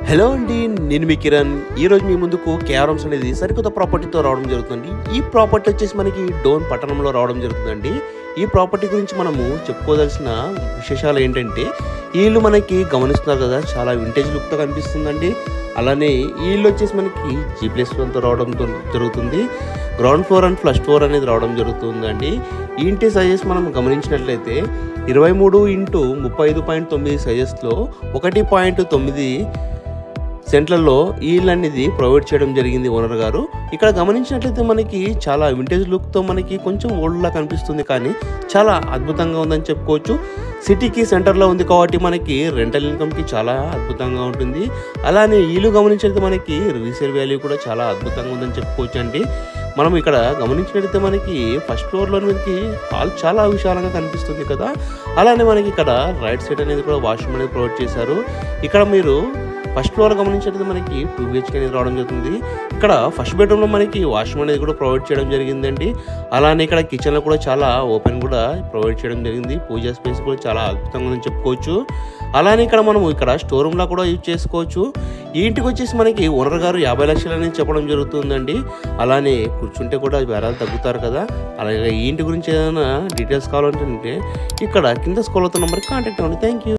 Hello అండి, నేను మీ కిరణ్. ఈరోజు మీ ముందుకు కేఆర్ఎంస్ అనేది సరికొత్త ప్రాపర్టీతో రావడం జరుగుతుంది. ఈ ప్రాపర్టీ వచ్చేసి మనకి డోన్ పట్టణంలో రావడం జరుగుతుందండి. ఈ ప్రాపర్టీ గురించి మనము చెప్పుకోవాల్సిన విశేషాలు ఏంటంటే, ఈ ఇల్లు మనకి గమనిస్తున్నారు కదా, చాలా వింటేజ్ లుక్తో కనిపిస్తుందండి. అలానే ఈ ఇల్లు వచ్చేసి మనకి G+1తో రావడం జరుగుతుంది. Ground floor and first floor అనేది రావడం జరుగుతుందండి. ఈ ఇంటి సైజెస్ మనం గమనించినట్లయితే 23x35.9 సైజెస్లో 1.9 సెంట్లలో ఈ ఇల్లు అనేది ప్రొవైడ్ చేయడం జరిగింది ఓనర్ గారు. ఇక్కడ గమనించినట్లయితే మనకి చాలా వింటేజ్ లుక్తో మనకి కొంచెం ఓల్డ్లా కనిపిస్తుంది, కానీ చాలా అద్భుతంగా ఉందని చెప్పుకోవచ్చు. సిటీకి సెంటర్లో ఉంది కాబట్టి మనకి రెంటల్ ఇన్కమ్కి చాలా అద్భుతంగా ఉంటుంది. అలానే ఈ ఇల్లు గమనించినట్లయితే మనకి రీసేల్ వాల్యూ కూడా చాలా అద్భుతంగా ఉందని చెప్పుకోవచ్చు అండి. మనం ఇక్కడ గమనించినట్లయితే మనకి ఫస్ట్ ఫ్లోర్లో మనకి హాల్ చాలా విశాలంగా కనిపిస్తుంది కదా. అలానే మనకి ఇక్కడ రైట్ సైడ్ అనేది కూడా వాష్రూమ్ అనేది ప్రొవైడ్ చేశారు. ఇక్కడ మీరు ఫస్ట్ ఫ్లోర్ గమనించినట్లయితే మనకి 2 BHK అనేది రావడం జరుగుతుంది. ఇక్కడ ఫస్ట్ బెడ్రూమ్లో మనకి వాష్రూమ్ అనేది కూడా ప్రొవైడ్ చేయడం జరిగిందండి. అలానే ఇక్కడ కిచెన్లో కూడా చాలా ఓపెన్ కూడా ప్రొవైడ్ చేయడం జరిగింది. పూజా స్పేస్ కూడా చాలా అద్భుతంగా ఉందని చెప్పుకోవచ్చు. అలానే ఇక్కడ మనము ఇక్కడ స్టోర్ రూమ్లో కూడా యూజ్ చేసుకోవచ్చు. ఈ ఇంటికి వచ్చేసి మనకి ఓనర్ గారు 50 లక్షలు అనేది చెప్పడం జరుగుతుందండి. అలానే కూర్చుంటే కూడా బేరాలు తగ్గుతారు కదా. అలాగే ఈ ఇంటి గురించి ఏదైనా డీటెయిల్స్ కావాలంటే ఇక్కడ కింద స్క్రోల్ అవుతున్న నెంబర్కి కాంటాక్ట్ అవ్వండి. Thank you.